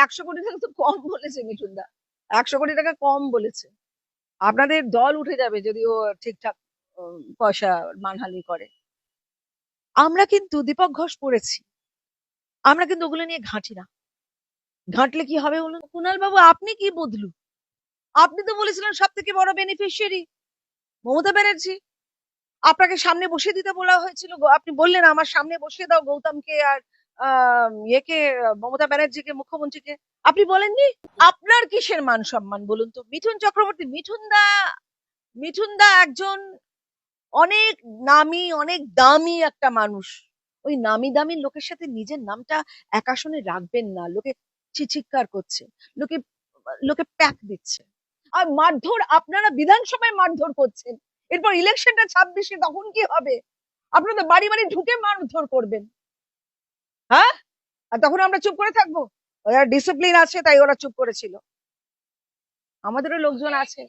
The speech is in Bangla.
100 কোটি টাকা তো কম বলেছে মিঠুনদা, 100 কোটি টাকা কম বলেছে। আপনাদের দল উঠে যাবে যদি ও ঠিকঠাক পয়সা মানহানি করে। আমরা কিন্তু দীপক ঘোষ পড়েছি, আমরা কিন্তু ওগুলো নিয়ে ঘাঁটি না। ঘাঁটলে কি হবে বলুন কুণাল বাবু, আপনি কি বদলু? আপনি তো বলেছিলেন সব থেকে বড় বেনিফিশিয়ারি মমতা ব্যানার্জি। আপনাকে সামনে বসিয়ে দিতে বলা হয়েছিল, আপনি বললেন আমার সামনে বসিয়ে দাও গৌতমকে আর ইয়েকে, মমতা ব্যানার্জিকে, মুখ্যমন্ত্রীকে। আপনি বলেননি। আপনার কিসের মান সম্মান বলুন তো? মিঠুন চক্রবর্তী, মিঠুনদা একজন অনেক নামি অনেক দামি একটা মানুষ। ওই নামি দামি লোকের সাথে নিজের নামটা এক আসনে রাখবেন না। লোকে চিৎকার করছে, লোকে লোকে প্যাক দিচ্ছে। আর মারধর, আপনারা বিধানসভায় মারধর করছেন, এরপর ইলেকশনটা 26-এ, তখন কি হবে? আপনারা তো বাড়ি বাড়ি ঢুকে মারধর করবেন। হ্যাঁ, আর তখন আমরা চুপ করে থাকবো? ওরা ডিসিপ্লিন আছে তাই ওরা চুপ করেছিল। আমাদেরও লোকজন আছে।